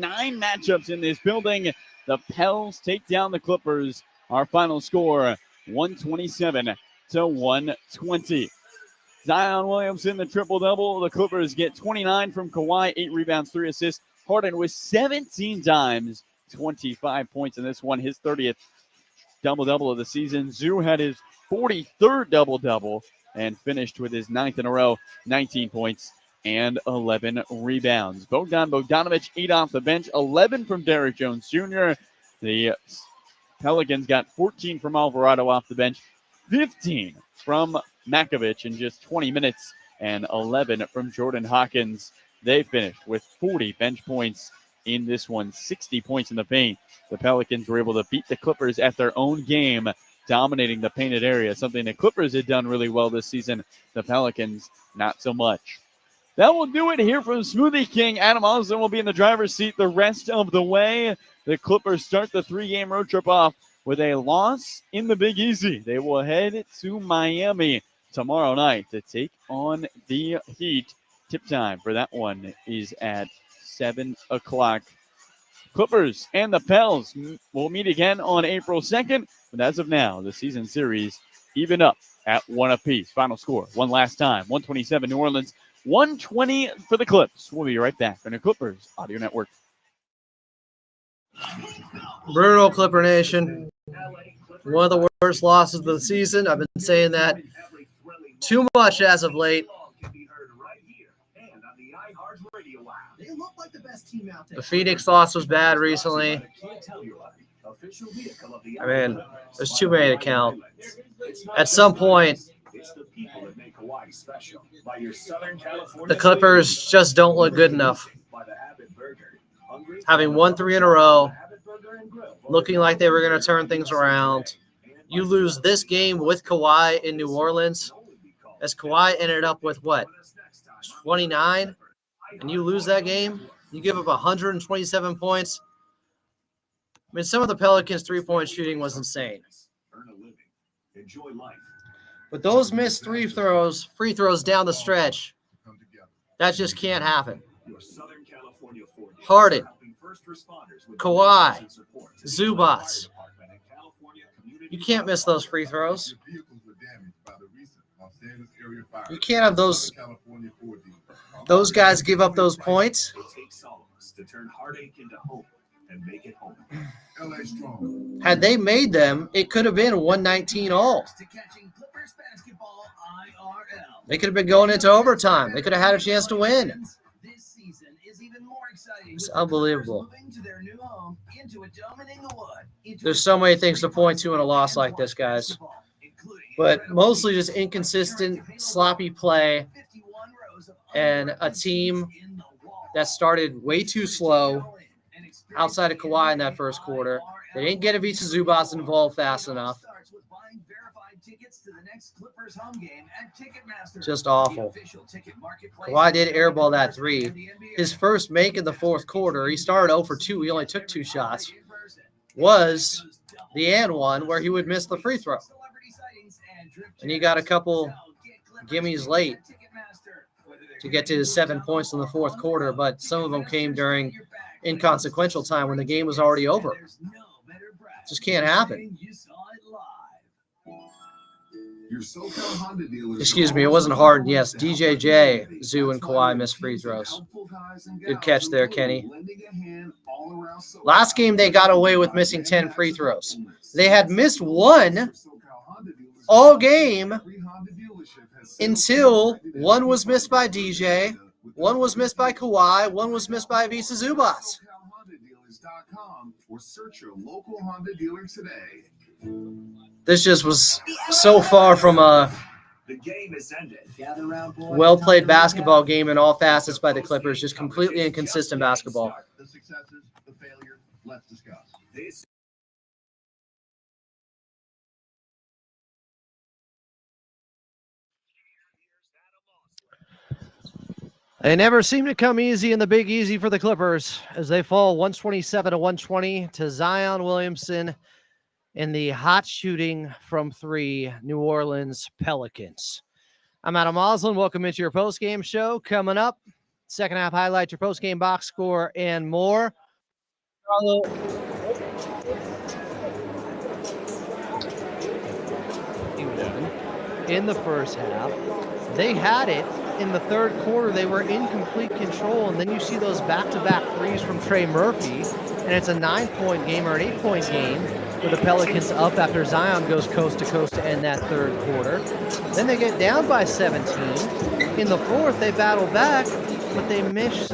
9 matchups in this building. The Pels take down the Clippers. Our final score, 127-120. Zion Williamson, the triple-double. The Clippers get 29 from Kawhi, 8 rebounds, 3 assists. Harden with 17 dimes, 25 points in this one, his 30th double-double of the season. Zoo had his 43rd double-double and finished with his 9th in a row, 19 points and 11 rebounds. Bogdan Bogdanovic, 8 off the bench, 11 from Derrick Jones Jr. The Pelicans got 14 from Alvarado off the bench, 15 from Makovich in just 20 minutes, and 11 from Jordan Hawkins. They finished with 40 bench points in this one, 60 points in the paint. The Pelicans were able to beat the Clippers at their own game, dominating the painted area, something the Clippers had done really well this season. The Pelicans, not so much. That will do it here from Smoothie King. Adam Osland will be in the driver's seat the rest of the way. The Clippers start the 3-game road trip off with a loss in the Big Easy. They will head to Miami tomorrow night to take on the Heat. Tip time for that one is at 7 o'clock. Clippers and the Pels will meet again on April 2nd. But as of now, the season series even up at 1 apiece. Final score, one last time, 127 New Orleans, 120 for the Clips. We'll be right back on the Clippers Audio Network. Brutal, Clipper Nation. One of the worst losses of the season. I've been saying that too much as of late. The Phoenix loss was bad recently. I mean, there's too many to count. At some point, the Clippers just don't look good enough. Having won 3 in a row, looking like they were going to turn things around. You lose this game with Kawhi in New Orleans, as Kawhi ended up with, 29? And you lose that game, you give up 127 points. I mean, some of the Pelicans' three-point shooting was insane. But those missed free throws down the stretch, that just can't happen. Harden, Kawhi, Zubac. You can't miss those free throws. You can't have those guys give up those points. Had they made them, it could have been 119 all. They could have been going into overtime. They could have had a chance to win. It's unbelievable. There's so many things to point to in a loss like this, guys. But mostly just inconsistent, sloppy play, and a team that started way too slow outside of Kawhi in that first quarter. They didn't get Ivica Zubac involved fast enough. Just awful. Kawhi did airball that 3. His first make in the fourth quarter, he started 0 for 2. He only took 2 shots. Was the and one where he would miss the free throw. And he got a couple gimmies late to get to his 7 points in the fourth quarter, but some of them came during inconsequential time when the game was already over. Just can't happen. Excuse me, it wasn't Harden. Yes, DJJ, Zoo, and Kawhi missed free throws. Good catch there, Kenny. Last game, they got away with missing 10 free throws. They had missed 1 all game until 1 was missed by DJ, 1 was missed by Kawhi, 1 was missed by Ivica Zubac. This just was so far from a well-played basketball game in all facets by the Clippers, just completely inconsistent basketball. They never seem to come easy in the Big Easy for the Clippers as they fall 127-120 to Zion Williamson in the hot shooting from 3 New Orleans Pelicans. I'm Adam Osland. Welcome into your postgame show. Coming up, second half highlights, your postgame box score, and more. In the first half, they had it in the third quarter. They were in complete control, and then you see those back-to-back threes from Trey Murphy, and it's a 9-point game or an 8-point game with the Pelicans up after Zion goes coast to coast to end that third quarter. Then they get down by 17. In the fourth, they battle back, but they miss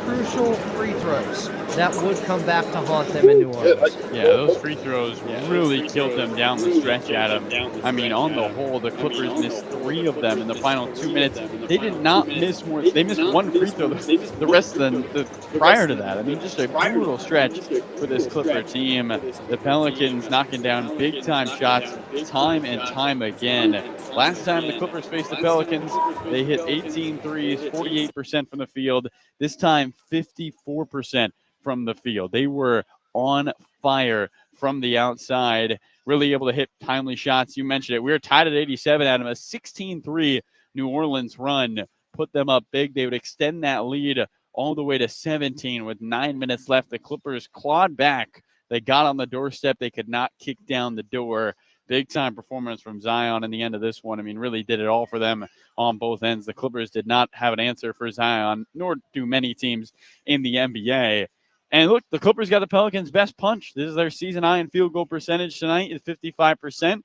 crucial free throws that would come back to haunt them in New Orleans. Yeah, those free throws really killed them down the stretch, Adam. I mean, on the whole, the Clippers missed 3 of them in the final 2 minutes. They did not miss more. They missed 1 free throw the rest of the prior to that. I mean, just a brutal stretch for this Clipper team. The Pelicans knocking down big-time shots time and time again. Last time the Clippers faced the Pelicans, they hit 18 threes, 48% from the field. This time, 54% from the field. They were on fire from the outside, really able to hit timely shots. You mentioned it. We were tied at 87, Adam. A 16-3 New Orleans run put them up big. They would extend that lead all the way to 17 with 9 minutes left. The Clippers clawed back. They got on the doorstep. They could not kick down the door. Big-time performance from Zion in the end of this one. I mean, really did it all for them on both ends. The Clippers did not have an answer for Zion, nor do many teams in the NBA. And look, the Clippers got the Pelicans' best punch. This is their season high in field goal percentage tonight at 55%.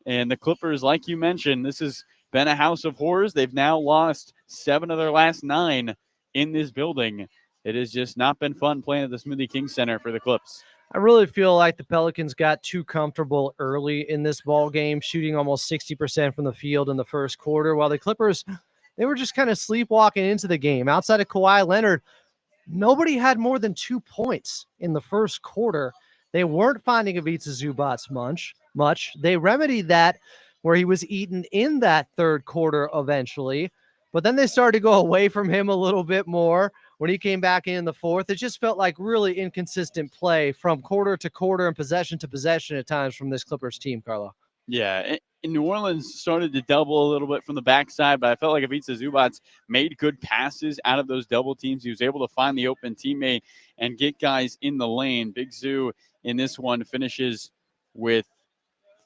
And the Clippers, like you mentioned, this has been a house of horrors. They've now lost 7 of their last 9 in this building. It has just not been fun playing at the Smoothie King Center for the Clips. I really feel like the Pelicans got too comfortable early in this ball game, shooting almost 60% from the field in the first quarter, while the Clippers, they were just kind of sleepwalking into the game. Outside of Kawhi Leonard, nobody had more than 2 points in the first quarter. They weren't finding Ivica Zubac much. They remedied that where he was eaten in that third quarter eventually, but then they started to go away from him a little bit more. When he came back in the fourth, it just felt like really inconsistent play from quarter to quarter and possession to possession at times from this Clippers team, Carlo. Yeah, and New Orleans started to double a little bit from the backside, but I felt like Ivica Zubac made good passes out of those double teams. He was able to find the open teammate and get guys in the lane. Big Zoo in this one finishes with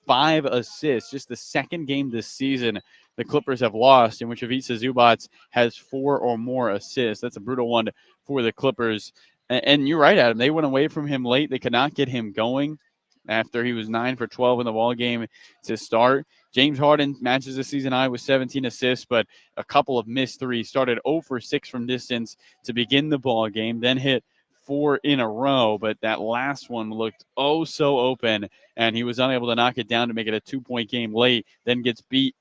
5 assists, just the second game this season the Clippers have lost in which Ivica Zubac has 4 or more assists. That's a brutal one for the Clippers. And you're right, Adam. They went away from him late. They could not get him going after he was 9 for 12 in the ball game to start. James Harden matches the season high with 17 assists, but a couple of missed threes. Started 0 for 6 from distance to begin the ball game, then hit 4 in a row, but that last one looked oh so open, and he was unable to knock it down to make it a 2-point game late, then gets beat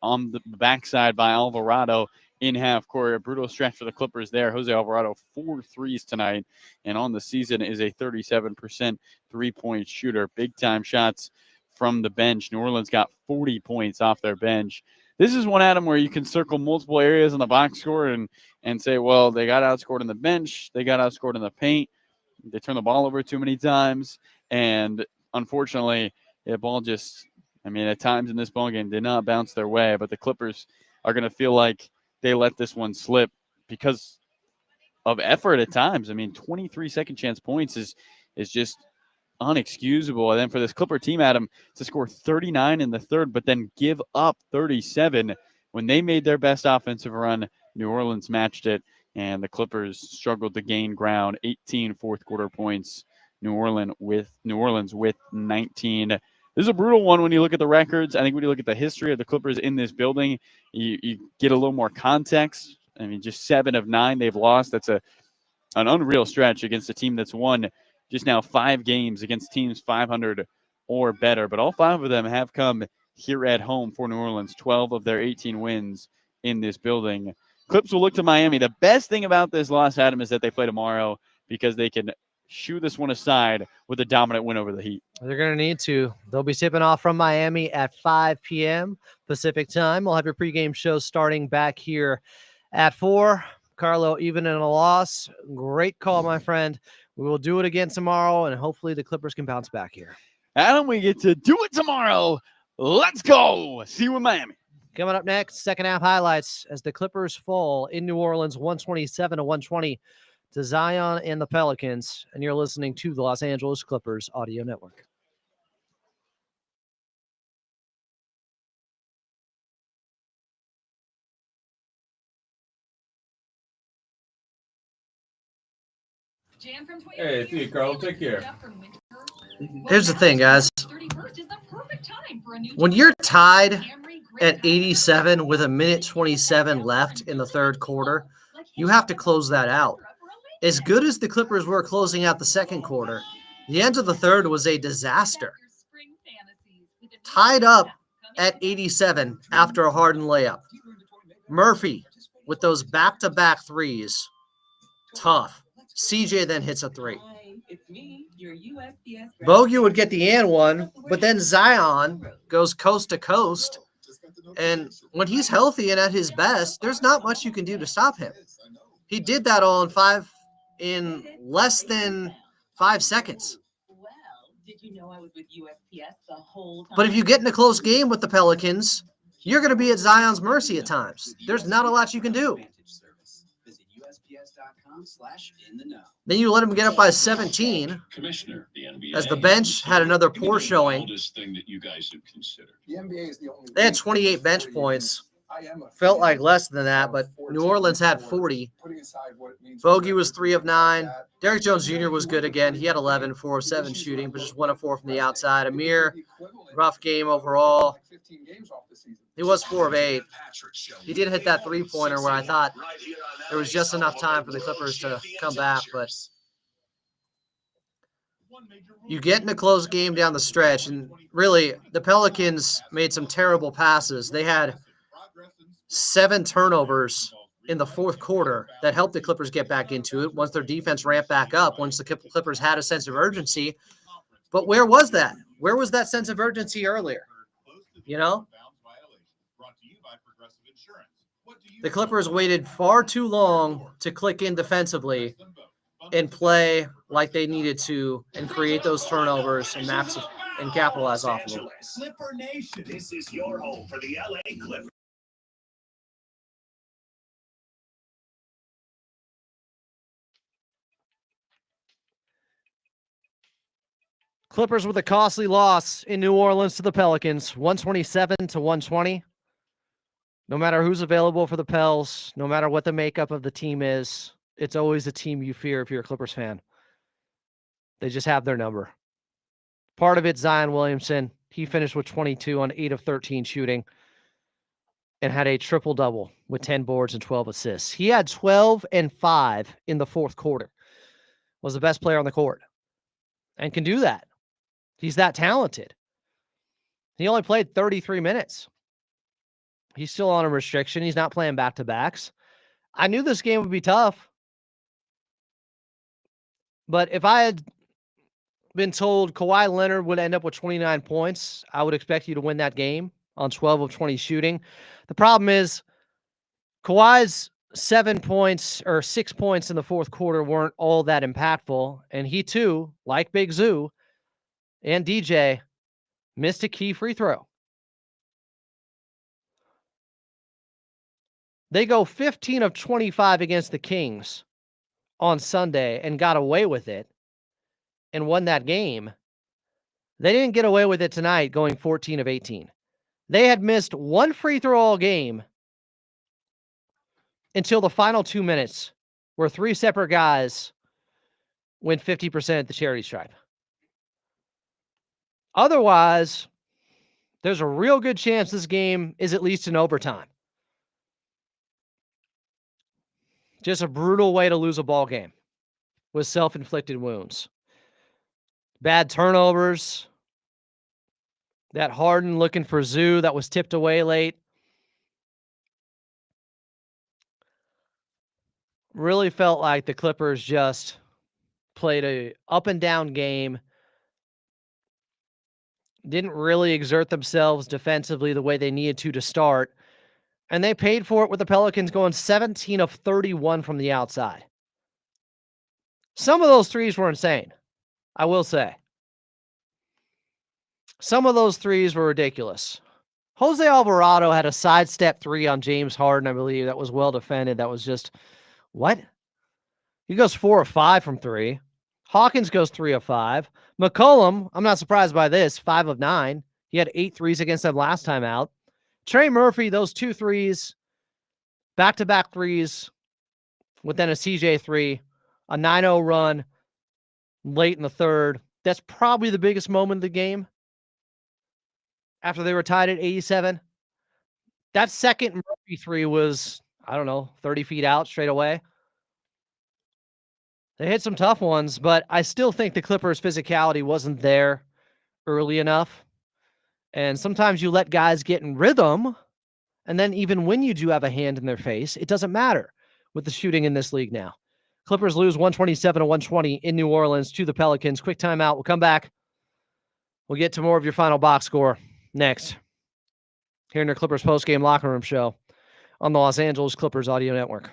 on the backside by Alvarado in half court. A brutal stretch for the Clippers there. Jose Alvarado, 4 threes tonight, and on the season is a 37% three-point shooter. Big-time shots from the bench. New Orleans got 40 points off their bench. This is one, Adam, where you can circle multiple areas in the box score and say, well, they got outscored on the bench. They got outscored in the paint. They turned the ball over too many times. And unfortunately, the ball just, at times in this ball game did not bounce their way. But the Clippers are going to feel like they let this one slip because of effort at times. 23 second chance points is just unexcusable. And then for this Clipper team, Adam, to score 39 in the third, but then give up 37 when they made their best offensive run, New Orleans matched it, and the Clippers struggled to gain ground. 18 fourth quarter points. New Orleans with 19. This is a brutal one when you look at the records. I think when you look at the history of the Clippers in this building, you get a little more context. Just 7 of 9 they've lost. That's an unreal stretch against a team that's won just now 5 games against teams 500 or better. But all 5 of them have come here at home for New Orleans. 12 of their 18 wins in this building. Clips will look to Miami. The best thing about this loss, Adam, is that they play tomorrow because they can shoo this one aside with a dominant win over the Heat. They're going to need to. They'll be tipping off from Miami at 5 p.m. Pacific time. We'll have your pregame show starting back here at 4. Carlo, even in a loss, great call, my friend. We will do it again tomorrow, and hopefully the Clippers can bounce back here. Adam, we get to do it tomorrow. Let's go. See you in Miami. Coming up next, second half highlights as the Clippers fall in New Orleans 127-120 to Zion and the Pelicans, and you're listening to the Los Angeles Clippers Audio Network. Hey, see you, Carl. Take care. Here's the thing, guys. When you're tied at 87 with 1:27 left in the third quarter, you have to close that out. As good as the Clippers were closing out the second quarter, the end of the third was a disaster. Tied up at 87 after a Harden layup. Murphy with those back-to-back threes. Tough. CJ then hits a three. Bogut would get the and one, but then Zion goes coast to coast. And when he's healthy and at his best, there's not much you can do to stop him. He did that all in less than 5 seconds. But if you get in a close game with the Pelicans, you're going to be at Zion's mercy at times. There's not a lot you can do. Then you let him get up by 17 as the bench had another poor showing. They had 28 bench points. Felt like less than that, but New Orleans had 40. Bogey was 3 of 9. Derrick Jones Jr. was good again. He had 11, 4 of 7 shooting, but just 1 of 4 from the outside. Amir, rough game overall. He was 4 of 8. He did hit that three-pointer where I thought there was just enough time for the Clippers to come back, but you get in a close game down the stretch, and really the Pelicans made some terrible passes. They had 7 turnovers in the fourth quarter that helped the Clippers get back into it once their defense ramped back up, once the Clippers had a sense of urgency. But where was that? Where was that sense of urgency earlier? You know? The Clippers waited far too long to click in defensively and play like they needed to and create those turnovers and capitalize off of them. Clipper Nation, this is your home for the LA Clippers. Clippers with a costly loss in New Orleans to the Pelicans, 127-120. No matter who's available for the Pels, no matter what the makeup of the team is, it's always a team you fear if you're a Clippers fan. They just have their number. Part of it's Zion Williamson. He finished with 22 on 8 of 13 shooting and had a triple-double with 10 boards and 12 assists. He had 12 and 5 in the fourth quarter. Was the best player on the court and can do that. He's that talented. He only played 33 minutes. He's still on a restriction. He's not playing back-to-backs. I knew this game would be tough. But if I had been told Kawhi Leonard would end up with 29 points, I would expect you to win that game on 12 of 20 shooting. The problem is Kawhi's 7 points or 6 points in the fourth quarter weren't all that impactful. And he too, like Big Zoo and DJ, missed a key free throw. They go 15 of 25 against the Kings on Sunday and got away with it and won that game. They didn't get away with it tonight going 14 of 18. They had missed one free throw all game until the final 2 minutes where 3 separate guys win 50% at the charity stripe. Otherwise, there's a real good chance this game is at least in overtime. Just a brutal way to lose a ball game with self-inflicted wounds. Bad turnovers. That Harden looking for Zoo that was tipped away late. Really felt like the Clippers just played a up and down game. Didn't really exert themselves defensively the way they needed to start. And they paid for it with the Pelicans going 17 of 31 from the outside. Some of those threes were insane, I will say. Some of those threes were ridiculous. Jose Alvarado had a sidestep 3 on James Harden, I believe, that was well defended. That was just, what? He goes 4 of 5 from 3. Hawkins goes 3 of 5. McCollum, I'm not surprised by this, 5 of 9. He had 8 threes against them last time out. Trey Murphy, those 2 threes, back-to-back threes, with then a CJ 3, a 9-0 run late in the third. That's probably the biggest moment of the game after they were tied at 87. That second Murphy 3 was, 30 feet out straight away. They hit some tough ones, but I still think the Clippers' physicality wasn't there early enough. And sometimes you let guys get in rhythm, and then even when you do have a hand in their face, it doesn't matter with the shooting in this league now. Clippers lose 127-120 in New Orleans to the Pelicans. Quick timeout. We'll come back. We'll get to more of your final box score next here in the Clippers postgame locker room show on the Los Angeles Clippers Audio Network.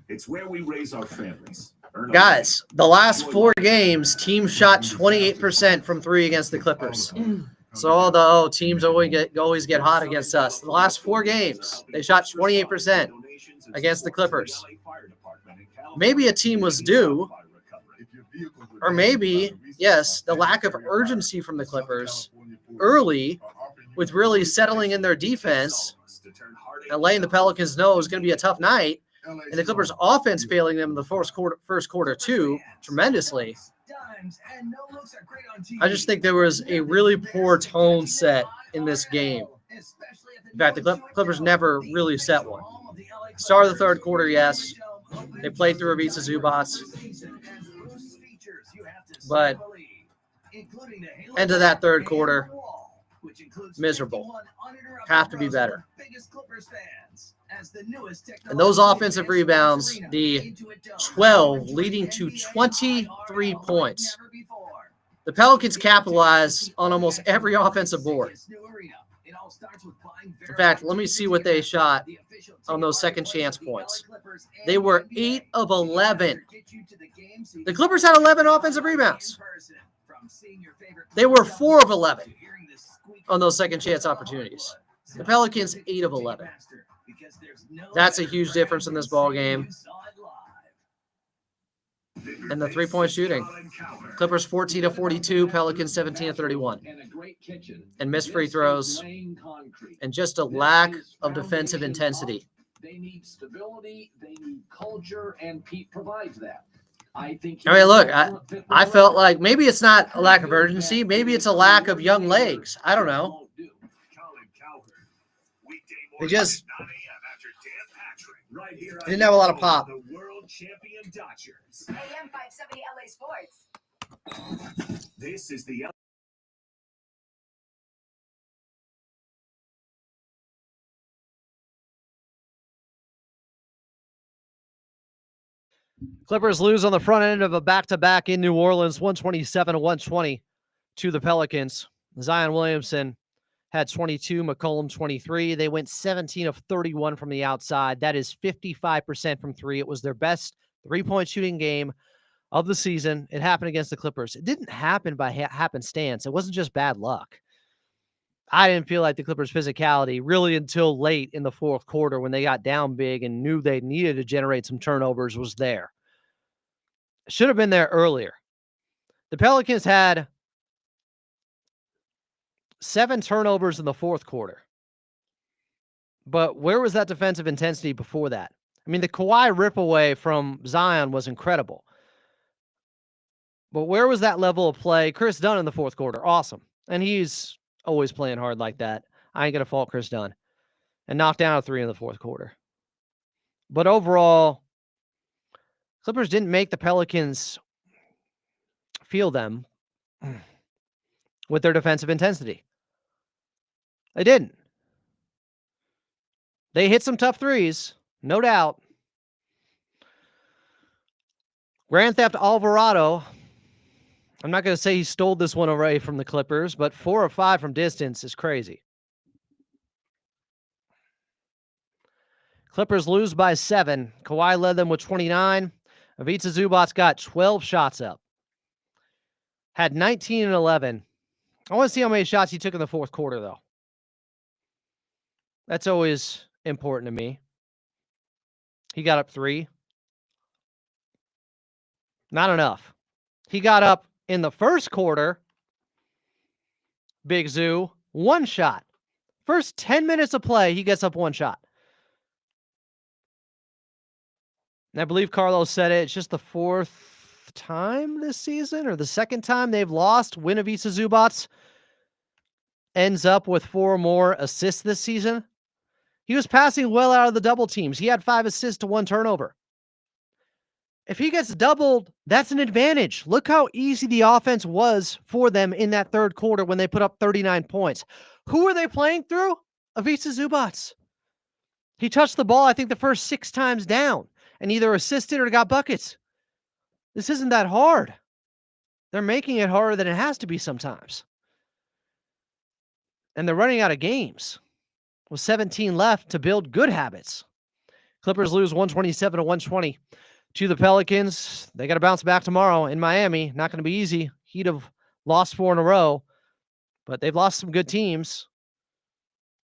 It's where we raise our families. Guys, the last 4 games, teams shot 28% from 3 against the Clippers. So although teams always get hot against us, the last 4 games, they shot 28% against the Clippers. Maybe a team was due, or maybe, yes, the lack of urgency from the Clippers early with really settling in their defense and letting the Pelicans know it was going to be a tough night, and the Clippers' offense failing them in the first quarter too, tremendously. I just think there was a really poor tone set in this game. In fact, the Clippers never really set one. Start of the third quarter, yes. They played through Ivica Zubac. But end of that third quarter, miserable. Have to be better. And those offensive rebounds, the 12 leading to 23 points. The Pelicans capitalized on almost every offensive board. In fact, let me see what they shot on those second chance points. They were 8 of 11. The Clippers had 11 offensive rebounds. They were 4 of 11 on those second chance opportunities. The Pelicans, 8 of 11. That's a huge difference in this ball game. And the three-point shooting. Clippers 14 of 42, Pelicans 17 of 31. And missed free throws. And just a lack of defensive intensity. They need stability, they need culture, and Pete provides that. I mean, look, I felt like maybe it's not a lack of urgency. Maybe it's a lack of young legs. I don't know. They just didn't have a lot of pop. The world champion Dodgers. AM 570 LA Sports. This is the Clippers lose on the front end of a back-to-back in New Orleans, 127-120 to the Pelicans. Zion Williamson had 22, McCollum 23. They went 17 of 31 from the outside. That is 55% from 3. It was their best three-point shooting game of the season. It happened against the Clippers. It didn't happen by happenstance. It wasn't just bad luck. I didn't feel like the Clippers' physicality really until late in the fourth quarter when they got down big and knew they needed to generate some turnovers was there. Should have been there earlier. The Pelicans had 7 turnovers in the fourth quarter. But where was that defensive intensity before that? I mean, the Kawhi rip away from Zion was incredible. But where was that level of play? Chris Dunn in the fourth quarter, awesome. And he's always playing hard like that. I ain't going to fault Chris Dunn. And knocked down a 3 in the fourth quarter. But overall, Clippers didn't make the Pelicans feel them with their defensive intensity. They didn't. They hit some tough threes, no doubt. Grand Theft Alvarado, I'm not going to say he stole this one away from the Clippers, but 4 of 5 from distance is crazy. Clippers lose by 7. Kawhi led them with 29. Ivica Zubac got 12 shots up. Had 19 and 11. I want to see how many shots he took in the fourth quarter, though. That's always important to me. He got up 3. Not enough. He got up in the first quarter. Big Zoo, 1 shot. First 10 minutes of play, he gets up 1 shot. And I believe Carlos said it. It's just the 4th time this season, or the 2nd time they've lost. Winovisa Zubats ends up with 4 more assists this season. He was passing well out of the double teams. He had 5 assists to 1 turnover. If he gets doubled, that's an advantage. Look how easy the offense was for them in that 3rd quarter when they put up 39 points. Who are they playing through? Ivica Zubats. He touched the ball, I think, the first 6 times down and either assisted or got buckets. This isn't that hard. They're making it harder than it has to be sometimes. And they're running out of games with 17 left to build good habits. Clippers lose 127-120 to the Pelicans. They got to bounce back tomorrow in Miami. Not going to be easy. Heat have lost 4 in a row, but they've lost some good teams.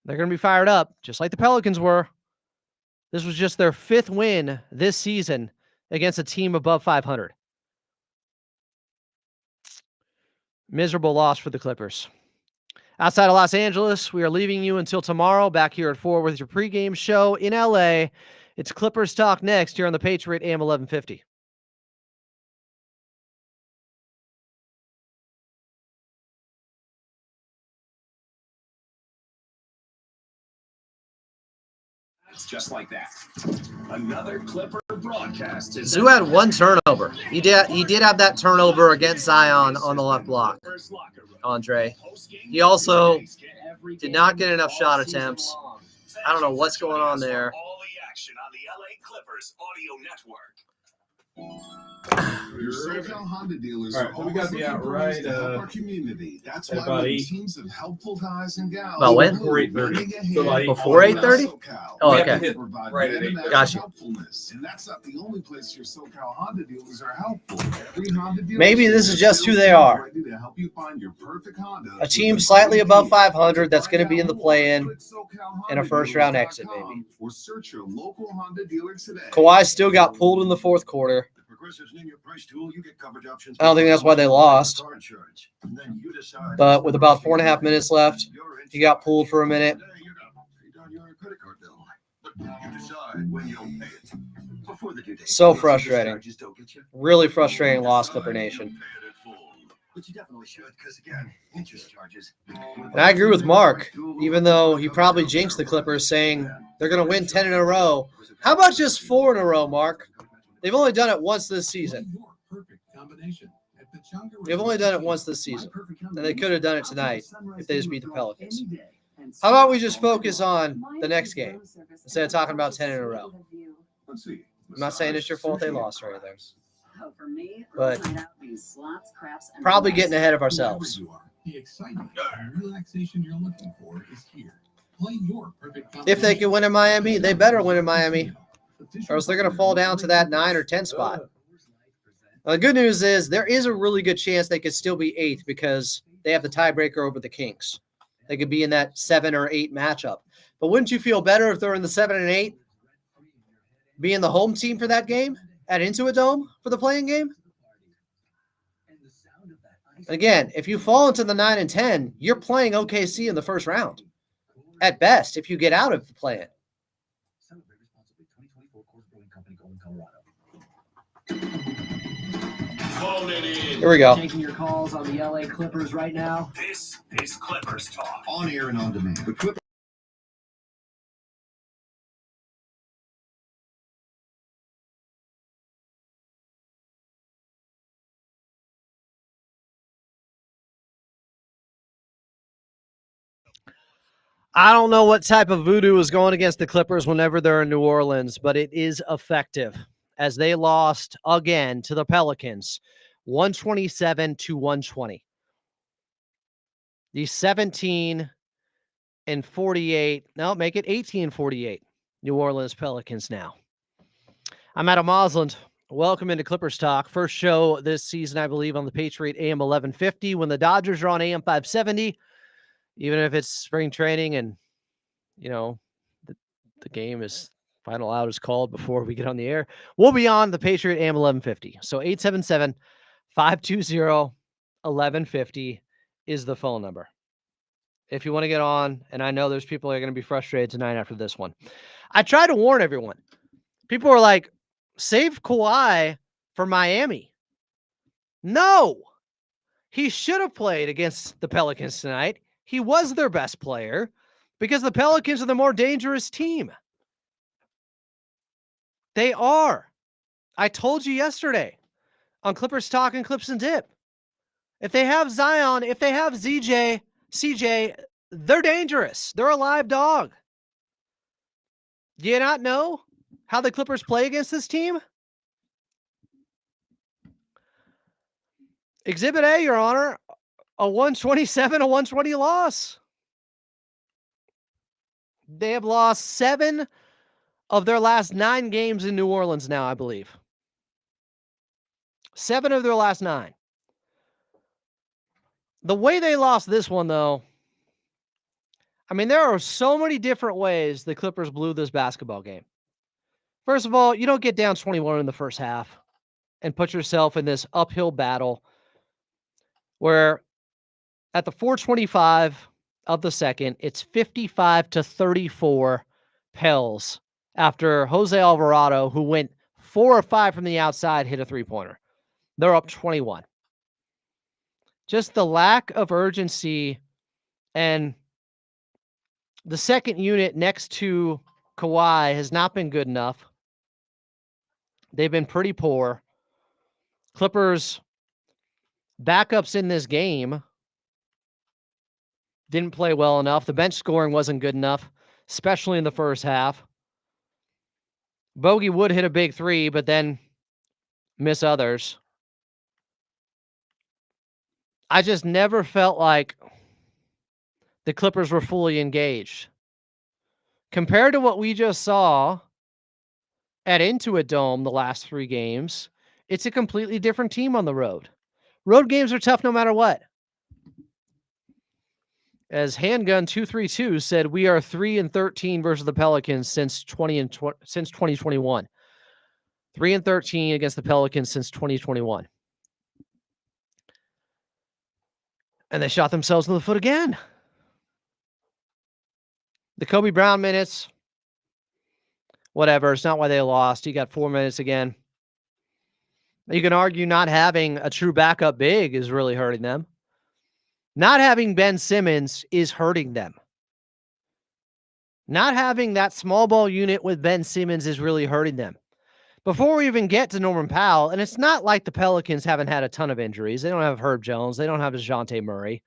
They're going to be fired up, just like the Pelicans were. This was just their 5th win this season against a team above 500. Miserable loss for the Clippers. Outside of Los Angeles, we are leaving you until tomorrow back here at 4 with your pregame show in LA. It's Clippers Talk next here on the Patriot AM 1150. It's just like that. Another Clipper broadcast is Zoo had 1 turnover. He did have that turnover against Zion on the left block, Andre. He also did not get enough shot attempts. I don't know what's going on there. All the action on the LA Clippers audio network. Your SoCal Honda dealers All right, so we got the outright to help our community. That's at why about we have 8. teams of helpful guys and gals. About when? Before 8:30. So like Before 8:30? Oh, We have to okay. hit right at 8:30. Gotcha. And that's not the only place your SoCal Honda dealers are helpful. Every Honda dealer Maybe this is just who they are. ready to help you find your perfect Honda. A team slightly above 500 that's going to be in the play-in and a first-round exit, maybe. Or search your local Honda dealer today. Kawhi still got pulled in the 4th quarter. I don't think that's why they lost. But with about 4.5 minutes left, he got pulled for a minute. So frustrating. Really frustrating loss, Clipper Nation. And I agree with Mark, even though he probably jinxed the Clippers saying they're going to win 10 in a row. How about just 4 in a row, Mark? They've only done it once this season. They've only done it once this season. And they could have done it tonight if they just beat the Pelicans. How about we just focus on the next game instead of talking about 10 in a row? I'm not saying it's your fault they lost or anything. But probably getting ahead of ourselves. The excitement and relaxation you're looking for is here. Play your perfect If they can win in Miami, they better win in Miami, or else they're going to fall down to that 9 or 10 spot. The good news is there is a really good chance they could still be 8th because they have the tiebreaker over the Kings. They could be in that 7 or 8 matchup. But wouldn't you feel better if they're in the 7 and 8, being the home team for that game at Intuit Dome for the playing game? Again, if you fall into the 9 and 10, you're playing OKC in the first round. At best, if you get out of the play-in. Phone it in. Here we go. Taking your calls on the LA Clippers right now. This is Clippers Talk. on air and on demand. The Clippers I don't know what type of voodoo is going against the Clippers whenever they're in New Orleans, but it is effective as they lost again to the Pelicans, 127-120. The 17-48, no, make it 18-48, New Orleans Pelicans now. I'm Adam Osland. Welcome into Clippers Talk. First show this season, I believe, on the Patriot AM 1150 when the Dodgers are on AM 570. Even if it's spring training and, you know, the game is final out is called before we get on the air. We'll be on the Patriot AM 1150. So 877-520-1150 is the phone number. If you want to get on, and I know there's people that are going to be frustrated tonight after this one. I try to warn everyone. People are like, save Kawhi for Miami. No. He should have played against the Pelicans tonight. He was their best player because the Pelicans are the more dangerous team. They are. I told you yesterday on Clippers Talk and Clips and Dip. If they have Zion, if they have CJ, they're dangerous. They're a live dog. Do you not know how the Clippers play against this team? Exhibit A, Your Honor, a 127, a 120 loss. They have lost 7 of their last 9 games in New Orleans now, I believe. 7 of their last 9. The way they lost this one, though, I mean, there are so many different ways the Clippers blew this basketball game. First of all, you don't get down 21 in the first half and put yourself in this uphill battle where at the 4:25 of the second, it's 55-34 Pels after Jose Alvarado, who went 4 or 5 from the outside, hit a three-pointer. They're up 21. Just the lack of urgency, and the second unit next to Kawhi has not been good enough. They've been pretty poor. Clippers backups in this game didn't play well enough. The bench scoring wasn't good enough, especially in the first half. Bogey would hit a big 3, but then miss others. I just never felt like the Clippers were fully engaged. Compared to what we just saw at Intuit Dome the last 3 games, it's a completely different team on the road. Road games are tough no matter what. As Handgun 232 said, we are 3-13 versus the Pelicans since 2021. 3-13 against the Pelicans since 2021. And they shot themselves in the foot again. The Kobe Brown minutes, whatever. It's not why they lost. He got 4 minutes again. You can argue not having a true backup big is really hurting them. Not having Ben Simmons is hurting them. Not having that small ball unit with Ben Simmons is really hurting them. Before we even get to Norman Powell, and it's not like the Pelicans haven't had a ton of injuries. They don't have Herb Jones. They don't have DeJounte Murray.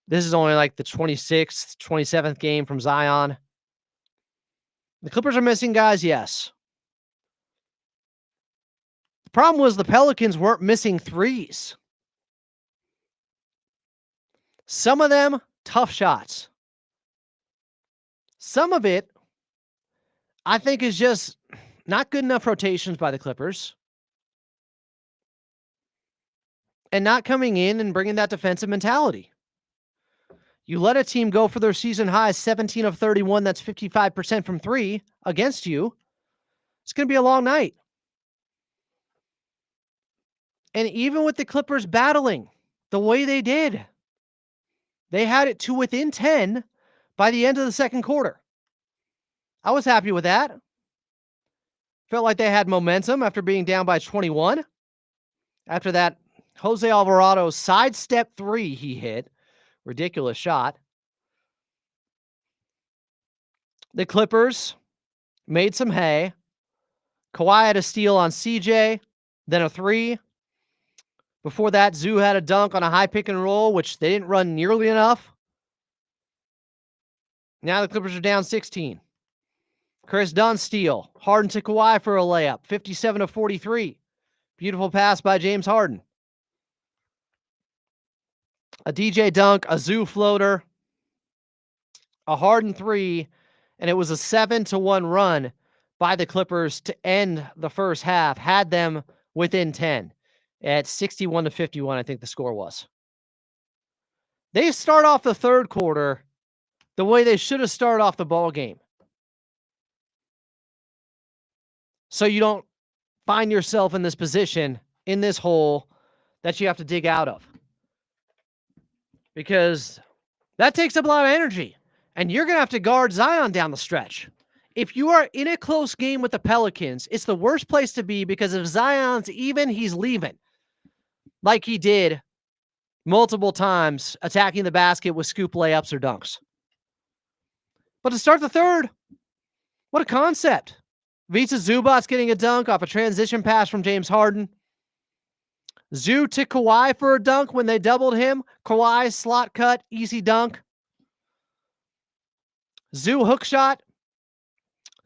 This is only like the 26th, 27th game from Zion. The Clippers are missing guys, yes. The problem was the Pelicans weren't missing threes. Some of them, tough shots. Some of it, I think, is just not good enough rotations by the Clippers. And not coming in and bringing that defensive mentality. You let a team go for their season high 17 of 31, that's 55% from 3 against you. It's going to be a long night. And even with the Clippers battling the way they did, they had it to within 10 by the end of the second quarter. I was happy with that. Felt like they had momentum after being down by 21. After that Jose Alvarado sidestep 3 he hit. Ridiculous shot. The Clippers made some hay. Kawhi had a steal on CJ, then a 3. Before that, Zoo had a dunk on a high pick and roll, which they didn't run nearly enough. Now the Clippers are down 16. Chris Dunn steal. Harden to Kawhi for a layup. 57-43. Beautiful pass by James Harden. A DJ dunk, a Zoo floater, a Harden 3, and it was a 7-1 run by the Clippers to end the first half. Had them within 10 at 61-51, I think the score was. They start off the third quarter the way they should have started off the ball game. so you don't find yourself in this position, in this hole that you have to dig out of. Because that takes up a lot of energy, and you're going to have to guard Zion down the stretch. If you are in a close game with the Pelicans, it's the worst place to be because if Zion's even, he's leaving. Like he did multiple times, attacking the basket with scoop layups or dunks. But to start the third, what a concept. Vita Zubac's getting a dunk off a transition pass from James Harden. Zoo to Kawhi for a dunk when they doubled him. Kawhi slot cut, easy dunk. Zoo hook shot.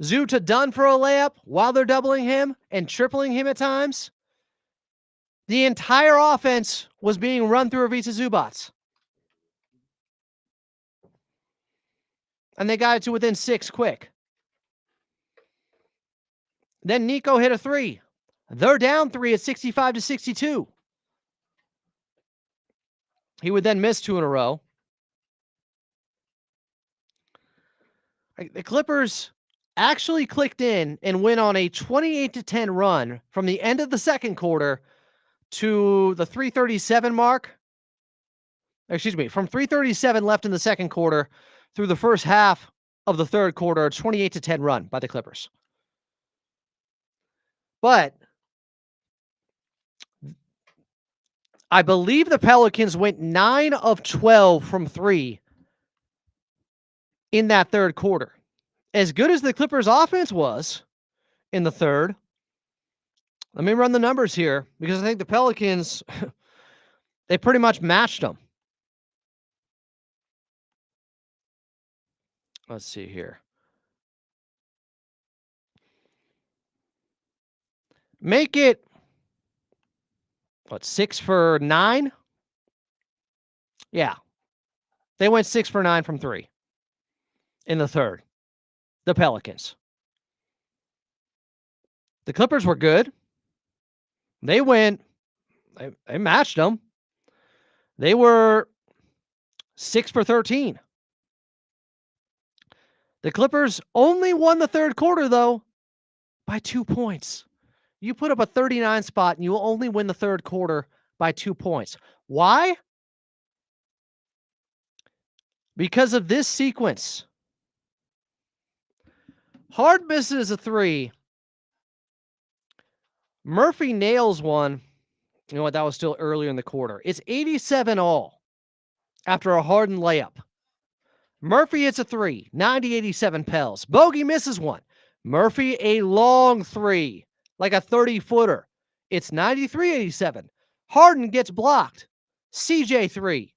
Zoo to Dunn for a layup while they're doubling him and tripling him at times. The entire offense was being run through Ivica Zubac. And they got it to within 6 quick. Then Nico hit a 3. They're down 3 at 65-62. He would then miss 2 in a row. The Clippers actually clicked in and went on a 28-10 run from the end of the second quarter to the 3:37 mark. Excuse me, from 3:37 left in the second quarter through the first half of the third quarter, a 28-10 run by the Clippers. But I believe the Pelicans went 9 of 12 from 3 in that third quarter. As good as the Clippers offense was in the third, let me run the numbers here because I think the Pelicans, they pretty much matched them. Let's see here. Make it, 6 for 9? Yeah. They went 6 for 9 from 3 in the third. The Pelicans. The Clippers were good. They matched them. They were 6 for 13. The Clippers only won the third quarter, though, by 2 points. You put up a 39 spot and you will only win the third quarter by 2 points. Why? Because of this sequence. Hard misses a 3. Murphy nails one. You know what? That was still earlier in the quarter. It's 87 all after a Harden layup. Murphy hits a 3. 90-87 Pels. Bogey misses one. Murphy a long 3. Like a 30-footer. It's 93-87. Harden gets blocked. CJ 3.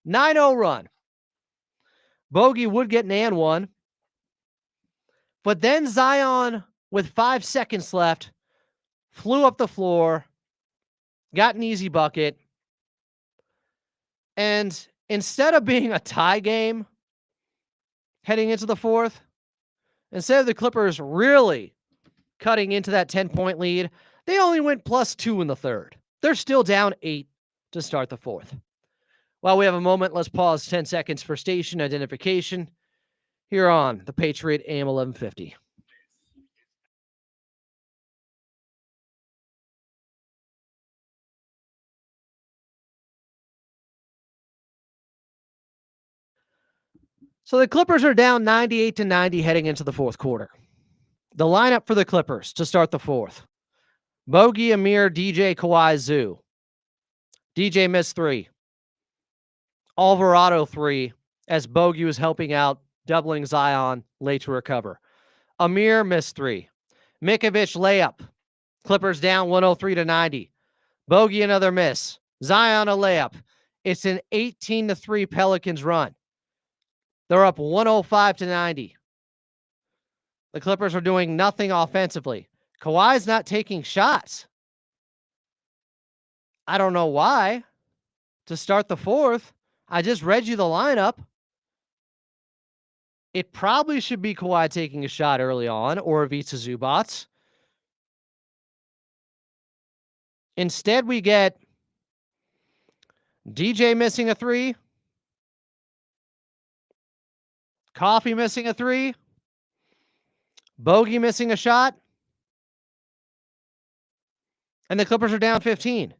9-0 run. Bogey would get an and one. But then Zion, with 5 seconds left, flew up the floor, got an easy bucket. And instead of being a tie game heading into the fourth, instead of the Clippers really cutting into that 10-point lead, they only went +2 in the third. They're still down 8 to start the fourth. While we have a moment, let's pause 10 seconds for station identification here on the Patriot AM 1150. So the Clippers are down 98-90 heading into the fourth quarter. The lineup for the Clippers to start the fourth. Bogey, Amir, DJ, Kawhi, Zoo. DJ missed 3. Alvarado 3, as Bogey was helping out, doubling Zion, late to recover. Amir missed 3. Mikovic layup. Clippers down 103-90. Bogey another miss. Zion a layup. It's an 18-3 Pelicans run. They're up 105-90. The Clippers are doing nothing offensively. Kawhi's not taking shots. I don't know why. To start the fourth, I just read you the lineup. It probably should be Kawhi taking a shot early on or Ivica Zubac. Instead, we get DJ missing a 3. Coffee missing a 3. Bogey missing a shot. And the Clippers are down 15.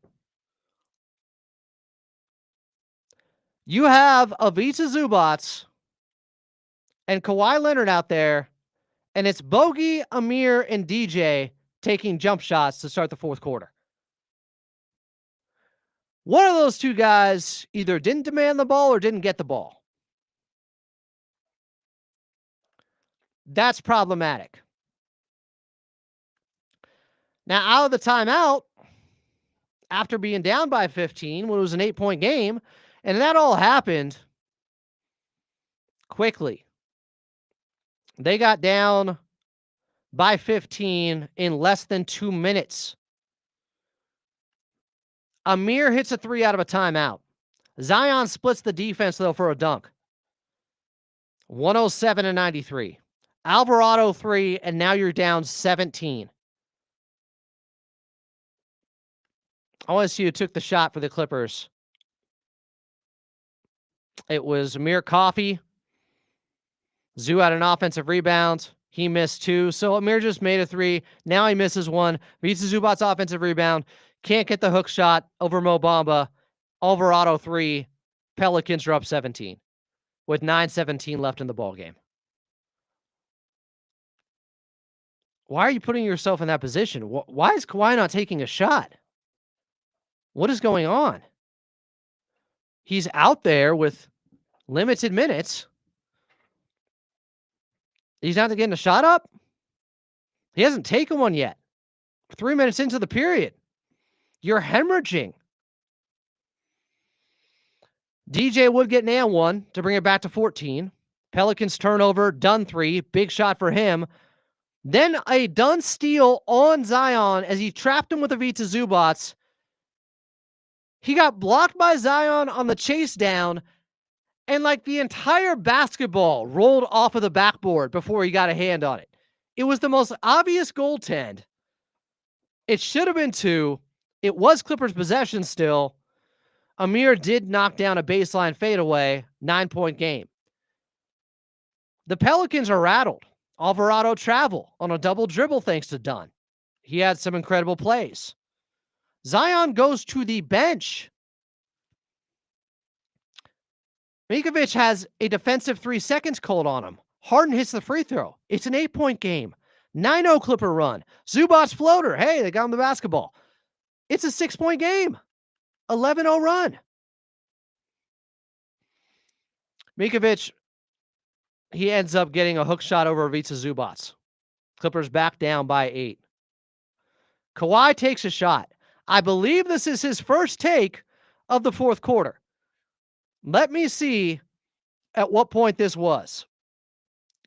You have Ivica Zubac and Kawhi Leonard out there, and it's Bogey, Amir, and DJ taking jump shots to start the fourth quarter. One of those two guys either didn't demand the ball or didn't get the ball. That's problematic. Now, out of the timeout, after being down by 15, when it was an 8-point game, and that all happened quickly. They got down by 15 in less than 2 minutes. Amir hits a 3 out of a timeout. Zion splits the defense, though, for a dunk. 107-93. Alvarado 3, and now you're down 17. I want to see who took the shot for the Clippers. It was Amir Coffey. Zoo had an offensive rebound. He missed 2. So Amir just made a 3. Now he misses 1. Beats Zubac's offensive rebound. Can't get the hook shot over Mo Bamba. Alvarado 3. Pelicans are up 17 with 9:17 left in the ballgame. Why are you putting yourself in that position? Why is Kawhi not taking a shot? What is going on? He's out there with limited minutes. He's not getting a shot up? He hasn't taken one yet. 3 minutes into the period. You're hemorrhaging. DJ would get an and 1 to bring it back to 14. Pelicans turnover, Dunn 3. Big shot for him. Then a Dunn steal on Zion as he trapped him with Ivica Zubac. He got blocked by Zion on the chase down, and like the entire basketball rolled off of the backboard before he got a hand on it. It was the most obvious goaltend. It should have been 2. It was Clippers possession still. Amir did knock down a baseline fadeaway, 9-point game. The Pelicans are rattled. Alvarado travel on a double dribble thanks to Dunn. He had some incredible plays. Zion goes to the bench. Mikovic has a defensive 3 seconds called on him. Harden hits the free throw. It's an 8-point game. 9-0 Clipper run. Zubac's floater. Hey, they got him the basketball. It's a 6-point game. 11-0 run. Mikovic, he ends up getting a hook shot over Ivica Zubac. Clippers back down by 8. Kawhi takes a shot. I believe this is his first take of the fourth quarter. Let me see at what point this was.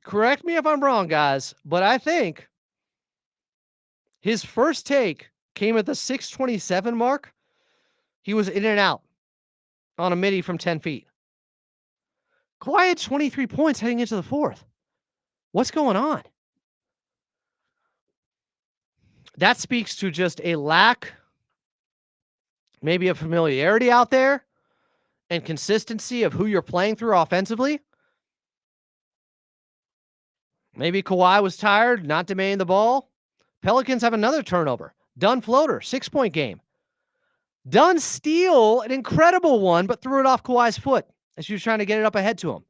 Correct me if I'm wrong, guys, but I think his first take came at the 6:27 mark. He was in and out on a midi from 10 feet. Kawhi had 23 points heading into the fourth. What's going on? That speaks to just a lack, maybe a familiarity out there and consistency of who you're playing through offensively. Maybe Kawhi was tired, not demanding the ball. Pelicans have another turnover. Dunn floater, 6-point game. Dunn steal, an incredible one, but threw it off Kawhi's foot as she was trying to get it up ahead to him.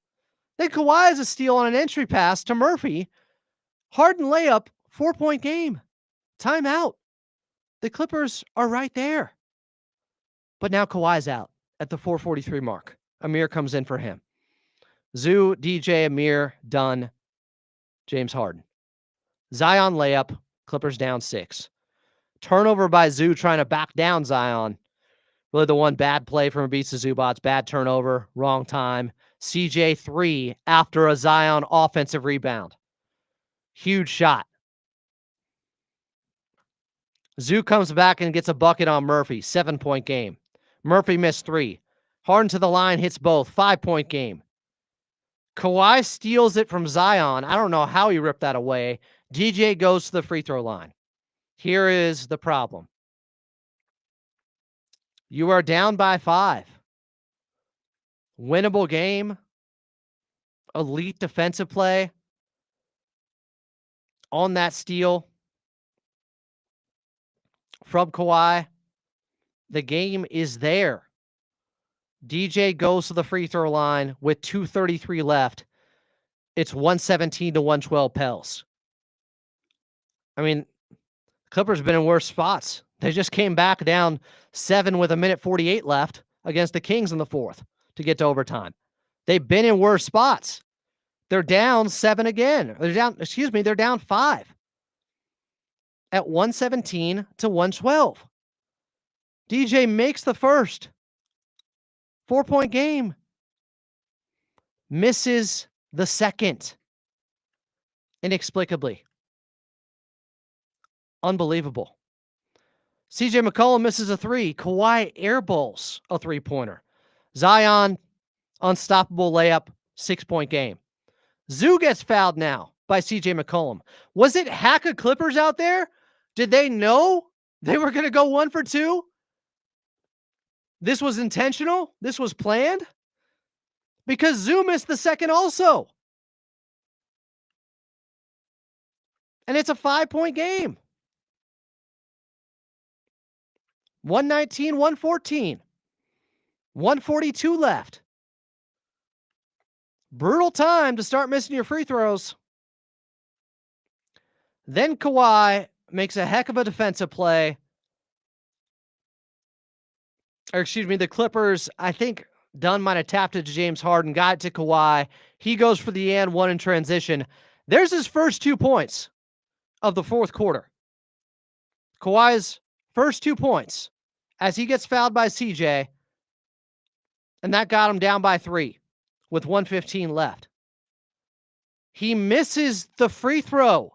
Then Kawhi has a steal on an entry pass to Murphy. Harden layup, 4-point game. Timeout. The Clippers are right there. But now Kawhi's out at the 4:43 mark. Amir comes in for him. Zoo, DJ, Amir, Dunn, James Harden. Zion layup. Clippers down 6. Turnover by Zoo trying to back down Zion. Really the one bad play from Ivica Zubac. Bad turnover. Wrong time. CJ 3 after a Zion offensive rebound. Huge shot. Zoo comes back and gets a bucket on Murphy. 7-point game. Murphy missed 3. Harden to the line, hits both. 5-point game. Kawhi steals it from Zion. I don't know how he ripped that away. DJ goes to the free throw line. Here is the problem. You are down by 5. Winnable game. Elite defensive play. On that steal. from Kawhi. The game is there. DJ goes to the free throw line with 2:33 left. It's 117 to 112 Pels. I mean, Clippers have been in worse spots. They just came back down 7 with 1:48 left against the Kings in the fourth to get to overtime. They've been in worse spots. They're down 7 again. They're down 5 at 117 to 112. DJ makes the first 4-point game. Misses the second. Inexplicably. Unbelievable. CJ McCollum misses a 3. Kawhi airballs a 3-pointer. Zion, unstoppable layup, 6-point game. Zoo gets fouled now by CJ McCollum. Was it hack of Clippers out there? Did they know they were going to go 1 for 2? This was intentional? This was planned? Because Zoo missed the second also. And it's a 5-point game. 119, 114. 142 left. Brutal time to start missing your free throws. Then Kawhi makes a heck of a defensive play. The Clippers, I think Dunn might have tapped it to James Harden, got it to Kawhi. He goes for the and one in transition. There's his first 2 points of the fourth quarter. Kawhi's first 2 points as he gets fouled by CJ, and that got him down by 3 with 1:15 left. He misses the free throw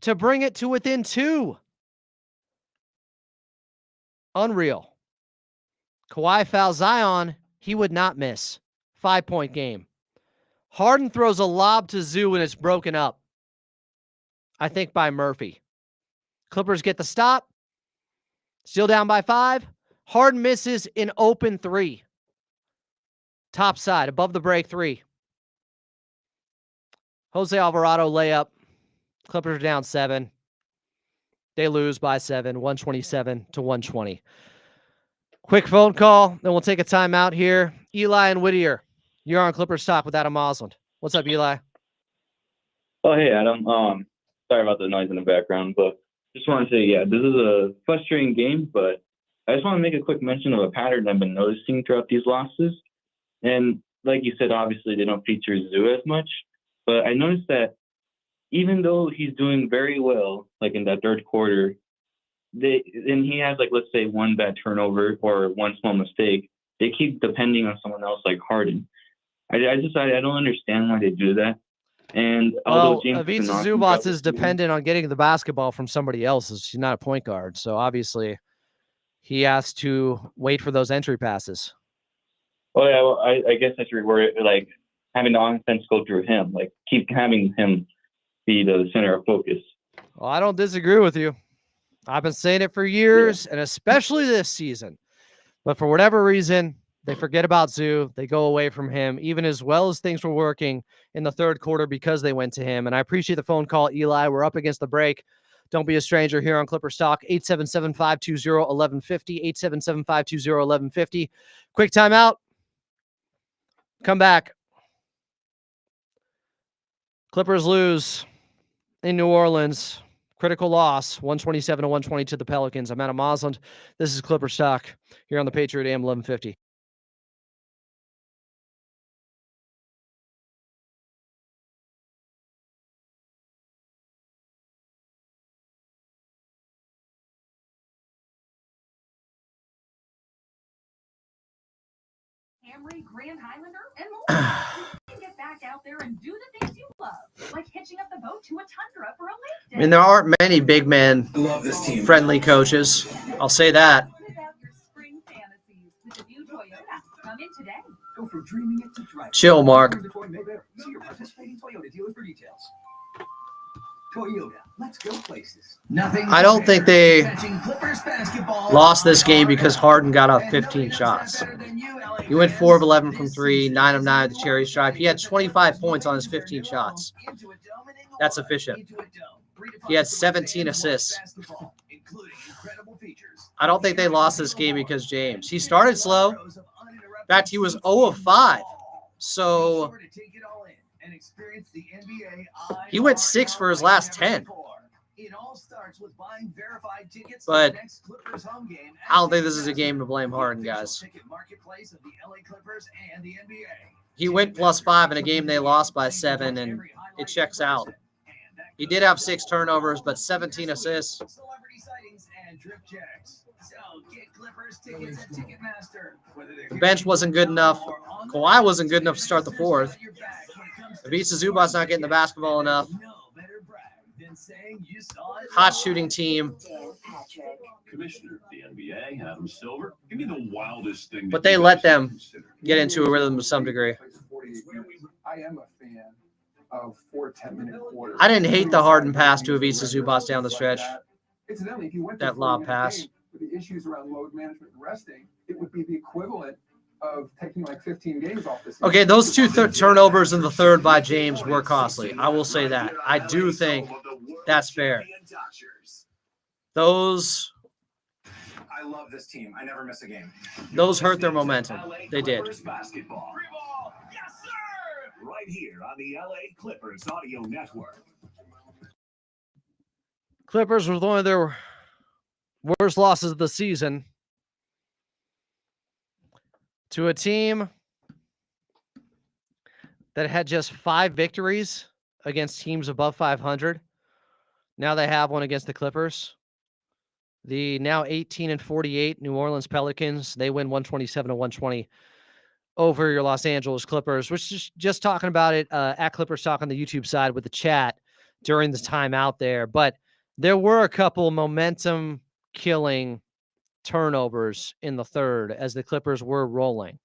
to bring it to within 2. Unreal. Kawhi fouls Zion. He would not miss. 5-point game. Harden throws a lob to Zoo and it's broken up. I think by Murphy. Clippers get the stop. Still down by 5. Harden misses an open 3. Top side, above the break 3. Jose Alvarado layup. Clippers are down 7. They lose by 7, 127 to 120. Quick phone call, then we'll take a timeout here. Eli and Whittier, you're on Clippers Talk with Adam Osland. What's up, Eli? Oh, hey, Adam. Sorry about the noise in the background, but just want to say, yeah, this is a frustrating game, but I just want to make a quick mention of a pattern I've been noticing throughout these losses. And like you said, obviously they don't feature Zoo as much, but I noticed that even though he's doing very well, like in that third quarter, and he has, like, let's say one bad turnover or one small mistake, they keep depending on someone else like Harden. I don't understand why they do that. And although Ivica Zubac is dependent on getting the basketball from somebody else. He's not a point guard, so obviously he has to wait for those entry passes. Oh yeah, well, I guess that's where, like, having the offense go through him, like keep having him be the center of focus. Well, I don't disagree with you. I've been saying it for years, and especially this season. But for whatever reason, they forget about Zoo. They go away from him, even as well as things were working in the third quarter because they went to him. And I appreciate the phone call, Eli. We're up against the break. Don't be a stranger here on Clippers Talk. 877-520-1150. 877-520-1150. Quick timeout. Come back. Clippers lose in New Orleans. Critical loss, 127 to 120 to the Pelicans. I'm Adam Osland. This is Clippers Talk here on the Patriot AM 1150. Camry, Grand Highlander, and more. You can get back out there and do the things you love, like hitching up the boat to a tundra for a lake day. I mean, there aren't many big man friendly coaches. I'll say that. What about your spring fantasies with the new Toyota? Come in today. Go from dreaming it to driving. Chill, Mark. See your participating Toyota dealer for details. Toyota, let's go places. Nothing. I don't think they Catching Clippers basketball. lost this game because Harden got off 15 shots. He went 4 of 11 from 3, 9 of 9 at the cherry stripe. He had 25 points on his 15 shots. That's efficient. He had 17 assists. I don't think they lost this game because James. He started slow. In fact, he was 0 of 5. So he went 6 for his last 10. But I don't think this is a game to blame Harden, guys. He went +5 in a game they lost by 7, and it checks out. He did have 6 turnovers, but 17 assists. The bench wasn't good enough. Kawhi wasn't good enough to start the fourth. Ivica Zubac's not getting the basketball enough. Hot shooting team. Commissioner of the NBA, Adam Silver. Give me the wildest thing. But they let them get into a rhythm to some degree. I am a fan of 4 10-minute quarters. I didn't hate the Harden pass to Ivica Zubac down the stretch. Incidentally, if you went That lob pass. with the issues around load management and resting, it would be the equivalent of taking like 15 games off the season. Okay, those 2 turnovers in the third by James were costly. I will say that. I do think that's fair. Those I love this team. I never miss a game. Those hurt their momentum. They did. Basketball. Yes, sir! Right here on the LA Clippers Audio Network. Clippers was one of their worst losses of the season to a team that had just 5 victories against teams above 500. Now they have one against the Clippers. The now 18-48 New Orleans Pelicans, they win 127-120 over your Los Angeles Clippers, which is just talking about it at Clippers Talk on the YouTube side with the chat during the time out there. But there were a couple momentum-killing turnovers in the third as the Clippers were rolling.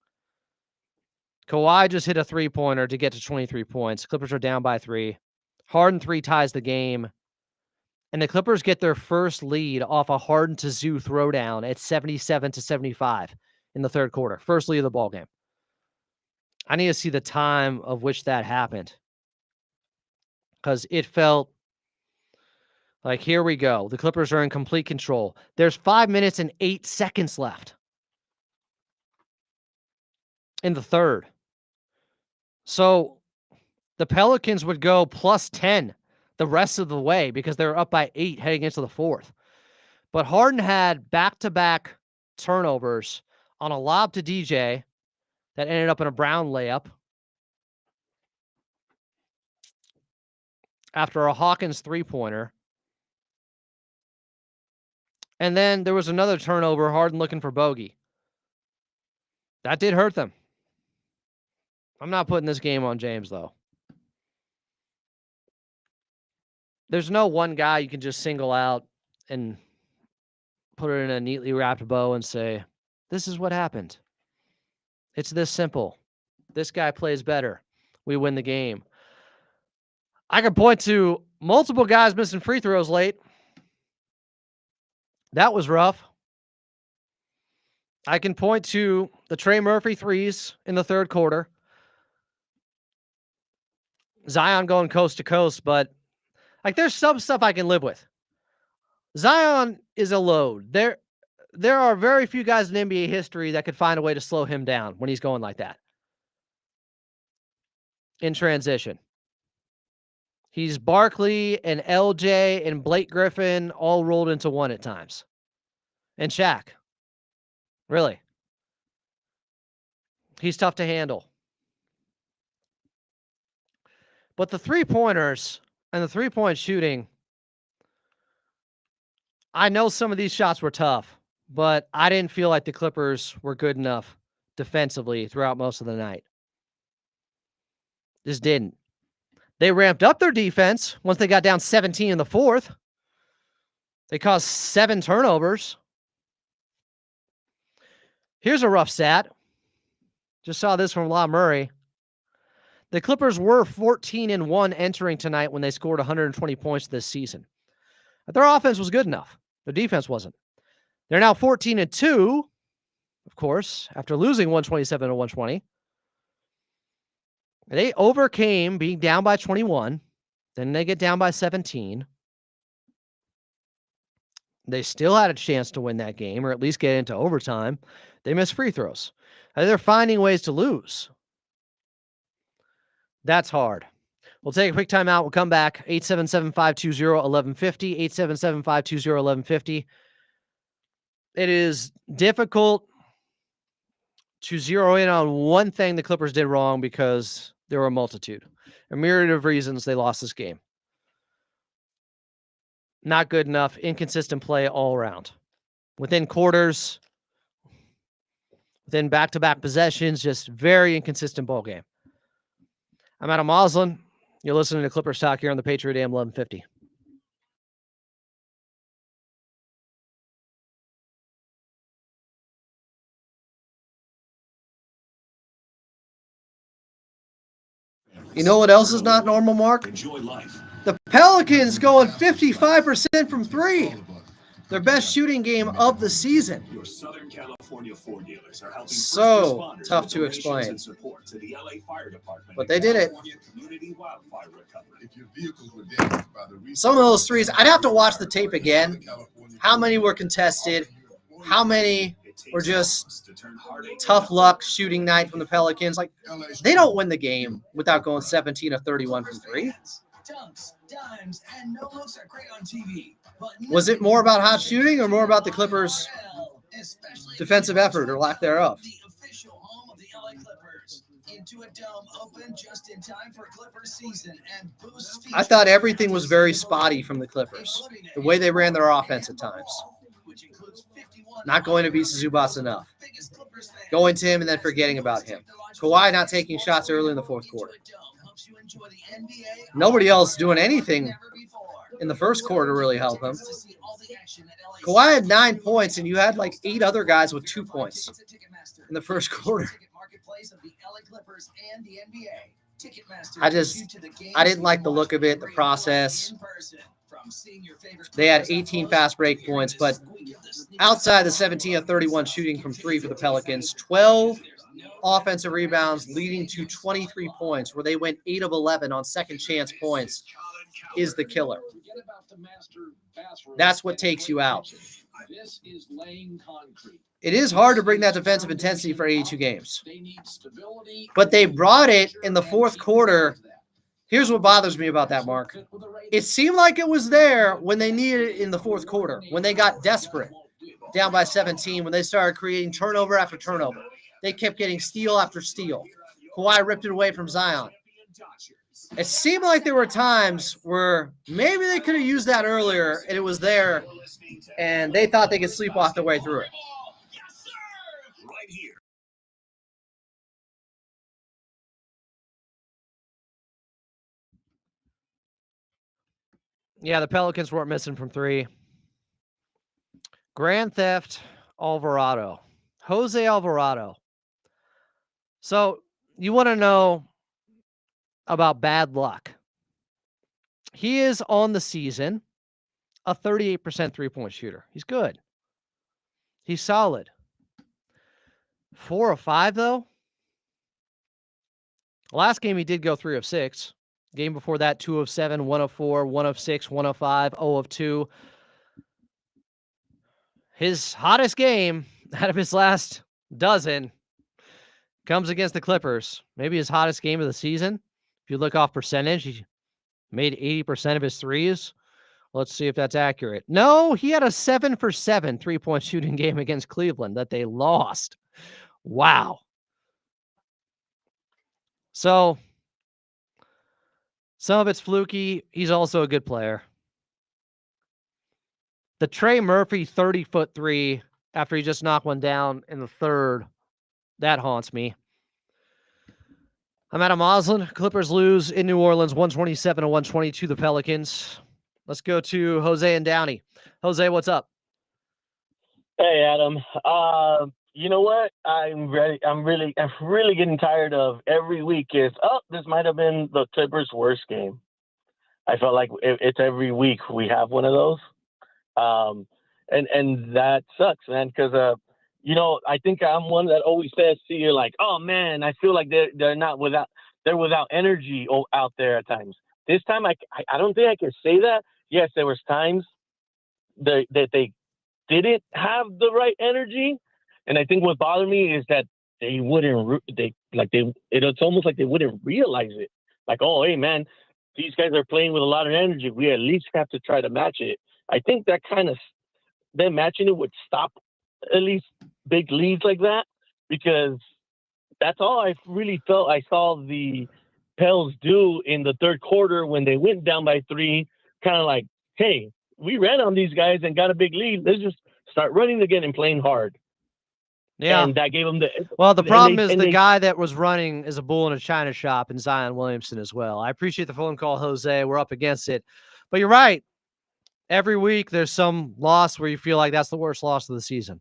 Kawhi just hit a three-pointer to get to 23 points. Clippers are down by 3. Harden 3 ties the game. And the Clippers get their first lead off a Harden to Zoo throwdown at 77-75 in the third quarter. First lead of the ball game. I need to see the time of which that happened, because it felt like, here we go. The Clippers are in complete control. There's 5 minutes and 8 seconds left in the third. So the Pelicans would go +10 the rest of the way because they were up by 8 heading into the fourth. But Harden had back-to-back turnovers on a lob to DJ that ended up in a Brown layup after a Hawkins three-pointer. And then there was another turnover, Harden looking for bogey. That did hurt them. I'm not putting this game on James, though. There's no one guy you can just single out and put it in a neatly wrapped bow and say, this is what happened. It's this simple. This guy plays better. We win the game. I can point to multiple guys missing free throws late. That was rough. I can point to the Trey Murphy threes in the third quarter. Zion going coast to coast, but like, there's some stuff I can live with. Zion is a load. There are very few guys in NBA history that could find a way to slow him down when he's going like that. In transition. He's Barkley and LJ and Blake Griffin all rolled into one at times. And Shaq. Really. He's tough to handle. But the three-pointers and the three-point shooting, I know some of these shots were tough, but I didn't feel like the Clippers were good enough defensively throughout most of the night. Just didn't. They ramped up their defense once they got down 17 in the fourth. They caused 7 turnovers. Here's a rough stat. Just saw this from La Murray. The Clippers were 14-1 entering tonight when they scored 120 points this season. But their offense was good enough. Their defense wasn't. They're now 14-2, of course, after losing 127-120. They overcame being down by 21. Then they get down by 17. They still had a chance to win that game or at least get into overtime. They missed free throws. They're finding ways to lose. That's hard. We'll take a quick timeout. We'll come back. 877-520-1150. 877-520-1150. It is difficult to zero in on one thing the Clippers did wrong because there were a multitude. A myriad of reasons they lost this game. Not good enough. Inconsistent play all around. Within quarters, within back-to-back possessions, just very inconsistent ball game. I'm Adam Moslin. You're listening to Clippers Talk here on the Patriot AM 1150. You know what else is not normal, Mark? Enjoy life. The Pelicans going 55% from three. Their best shooting game of the season. Your Southern California Ford dealers are helping So first responders tough with to donations explain. and support to the LA Fire Department. But they did it. California Community Wildfire Recovery. If your vehicles were damaged by the Some of those threes, I'd have to watch the tape again. How many were contested? How many were just tough luck shooting night from the Pelicans? Like, they don't win the game without going 17 of 31 from three. Dunks, dimes, and no looks are great on TV. Was it more about hot shooting or more about the Clippers' defensive effort or lack thereof? The official home of the LA Clippers. Into a dome open just in time for Clippers season and boosts. I thought everything was very spotty from the Clippers. The way they ran their offense at times. Not going to Visa Zubac enough. Going to him and then forgetting about him. Kawhi not taking shots early in the fourth quarter. Nobody else doing anything in the first quarter really helped him. Kawhi had 9 points, and you had like 8 other guys with 2 points in the first quarter. I didn't like the look of it, the process. They had 18 fast break points, but outside the 17 of 31 shooting from three for the Pelicans, 12 offensive rebounds leading to 23 points, where they went 8 of 11 on second chance points, is the killer. That's what takes you out. It is hard to bring that defensive intensity for 82 games. But they brought it in the fourth quarter. Here's what bothers me about that, Mark. It seemed like it was there when they needed it in the fourth quarter, when they got desperate, down by 17, when they started creating turnover after turnover. They kept getting steal after steal. Kawhi ripped it away from Zion. It seemed like there were times where maybe they could have used that earlier, and it was there, and they thought they could sleepwalk their way through it. Yeah, the Pelicans weren't missing from three. Grand Theft Alvarado. Jose Alvarado. So you want to know about bad luck. He is on the season a 38% three-point shooter. He's good. He's solid. 4 of 5, though. Last game, he did go 3 of 6. Game before that, 2 of 7, 1 of 4, 1 of 6, 1 of 5, 0 of 2. His hottest game out of his last dozen comes against the Clippers. Maybe his hottest game of the season. If you look off percentage, he made 80% of his threes. Let's see if that's accurate. No, he had a 7 for 7 three-point shooting game against Cleveland that they lost. Wow. So some of it's fluky. He's also a good player. The Trey Murphy 30-foot three after he just knocked one down in the third, that haunts me. I'm Adam Moslin. Clippers lose in New Orleans 127-122 the Pelicans. Let's go to Jose and Downey. Jose, what's up? Hey, Adam. You know what? I'm ready. I'm really getting tired of every week this might have been the Clippers' worst game. I felt like it's every week we have one of those. And that sucks, man, because I think I'm one that always says to you, like, oh man, I feel like they're without energy out there at times. This time I don't think I can say that. Yes, there was times that they didn't have the right energy. And I think what bothered me is that they wouldn't, it's almost like they wouldn't realize it. Like, oh, hey, man, these guys are playing with a lot of energy. We at least have to try to match it. I think that kind of, them matching it would stop at least big leads like that, because that's all I really felt I saw the Pels do in the third quarter when they went down by 3, kind of like, hey, we ran on these guys and got a big lead. Let's just start running again and playing hard. Yeah. And that gave them the... Well, the problem is the guy that was running is a bull in a china shop in Zion Williamson as well. I appreciate the phone call, Jose. We're up against it. But you're right. Every week there's some loss where you feel like that's the worst loss of the season.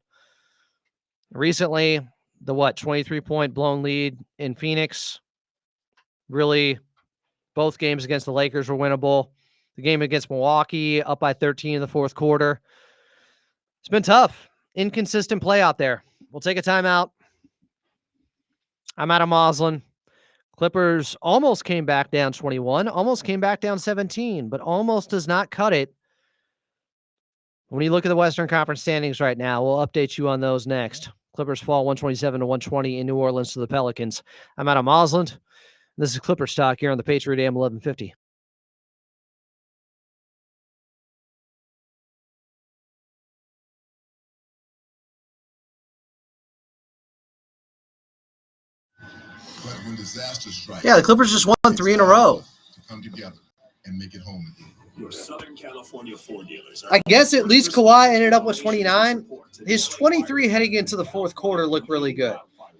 Recently, the 23-point blown lead in Phoenix. Really, both games against the Lakers were winnable. The game against Milwaukee, up by 13 in the fourth quarter. It's been tough. Inconsistent play out there. We'll take a timeout. I'm Adam Moslin. Clippers almost came back down 21, almost came back down 17, but almost does not cut it. When you look at the Western Conference standings right now, we'll update you on those next. Clippers fall 127-120 in New Orleans to the Pelicans. I'm Adam Moslin. This is Clippers Talk here on the Patriot AM 1150. Yeah, the Clippers just won 3 in a row. To come together and make it home again. Your Southern California Ford dealers I guess at least Kawhi ended up with 29. His 23 heading into the fourth quarter looked really good.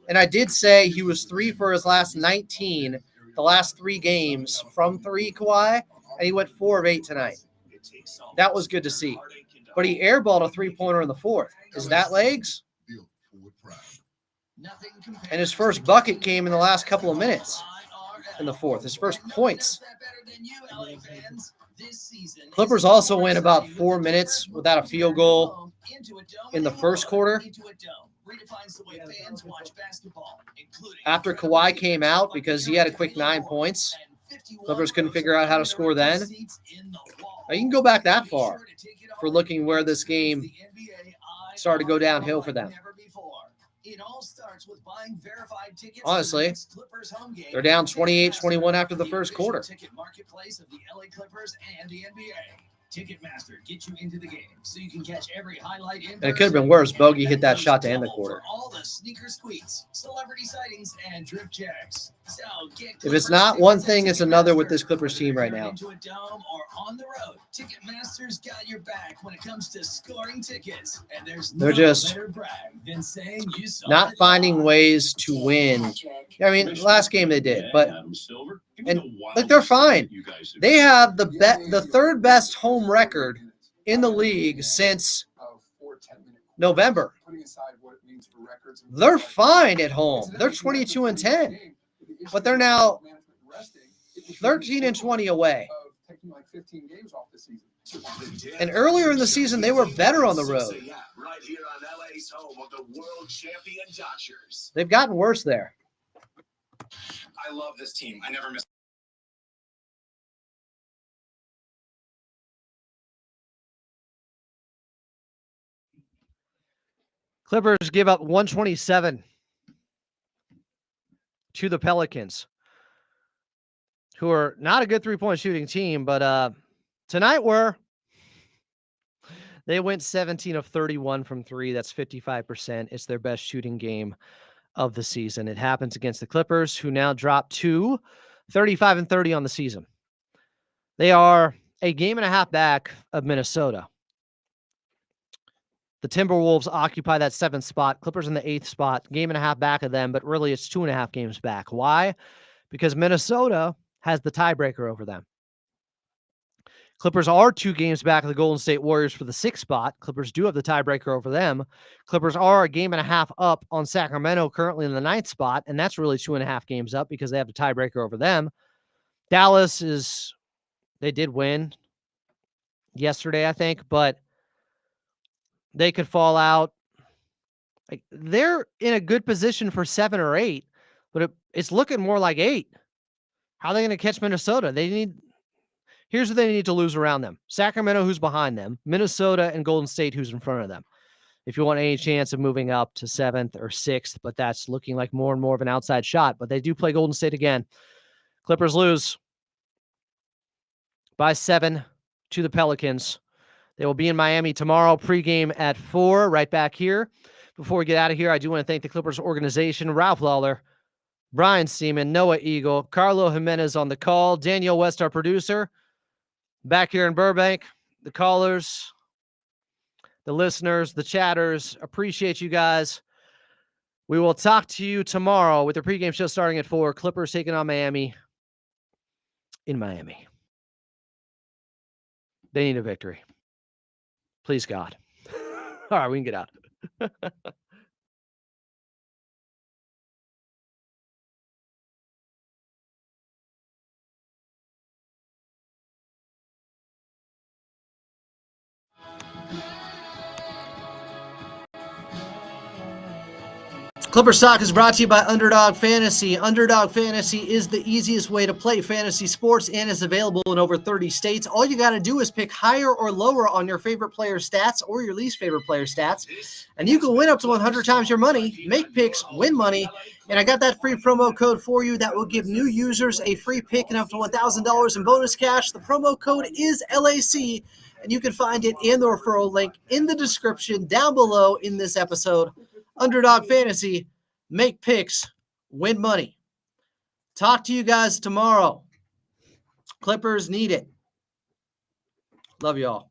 And I did say he was 3 for his last 19, the last 3 games from 3, Kawhi, and he went 4 of 8 tonight. That was good to see. But he airballed a 3-pointer in the fourth. Is that legs? And his first bucket came in the last couple of minutes in the fourth. His first points. Clippers also went about 4 minutes without a field goal in the first quarter. After Kawhi came out, because he had a quick 9 points, Clippers couldn't figure out how to score then. Now, you can go back that far for looking where this game started to go downhill for them. It all starts with buying verified tickets. Honestly, they're down 28-21 after the first quarter. Ticket marketplace of the LA Clippers and the NBA. Ticketmaster gets you into the game so you can catch every highlight in. And it could have been worse. Bogey hit that shot to end the quarter. All the sneaker squeaks, celebrity sightings, and drip checks. So if it's not one thing, it's another with this Clippers team right now. Into a dome or on the road, Ticketmaster's got your back when it comes to scoring tickets. And they're just not finding ways to win. I mean, last game they did, but they're fine. They have the third best home record in the league since November. They're fine at home. They're 22-10, but they're now 13-20 away. And earlier in the season, they were better on the road. They've gotten worse there. I love this team. I never miss. Clippers give up 127 to the Pelicans, who are not a good three-point shooting team, but tonight they went 17 of 31 from 3. That's 55%. It's their best shooting game of the season. It happens against the Clippers, who now drop to 35-30 on the season. They are a game and a half back of Minnesota. The Timberwolves occupy that 7th spot. Clippers in the 8th spot, game and a half back of them, but really it's 2.5 games back. Why? Because Minnesota has the tiebreaker over them. Clippers are 2 games back of the Golden State Warriors for the 6th spot. Clippers do have the tiebreaker over them. Clippers are a game and a half up on Sacramento, currently in the 9th spot, and that's really 2.5 games up because they have the tiebreaker over them. Dallas they did win yesterday, I think, but they could fall out. Like, they're in a good position for 7 or 8, but it's looking more like 8. How are they going to catch Minnesota? Here's what they need to lose around them. Sacramento, who's behind them. Minnesota and Golden State, who's in front of them. If you want any chance of moving up to 7th or 6th, but that's looking like more and more of an outside shot. But they do play Golden State again. Clippers lose by 7 to the Pelicans. They will be in Miami tomorrow, pregame at 4, right back here. Before we get out of here, I do want to thank the Clippers organization, Ralph Lawler, Brian Seaman, Noah Eagle, Carlo Jimenez on the call, Daniel West, our producer, back here in Burbank, the callers, the listeners, the chatters. Appreciate you guys. We will talk to you tomorrow with the pregame show starting at 4. Clippers taking on Miami in Miami. They need a victory. Please, God. All right, we can get out. Clippers Talk is brought to you by Underdog Fantasy. Underdog Fantasy is the easiest way to play fantasy sports and is available in over 30 states. All you got to do is pick higher or lower on your favorite player stats or your least favorite player stats, and you can win up to 100 times your money, make picks, win money. And I got that free promo code for you that will give new users a free pick and up to $1,000 in bonus cash. The promo code is LAC, and you can find it in the referral link in the description down below in this episode. Underdog Fantasy, make picks, win money. Talk to you guys tomorrow. Clippers need it. Love y'all.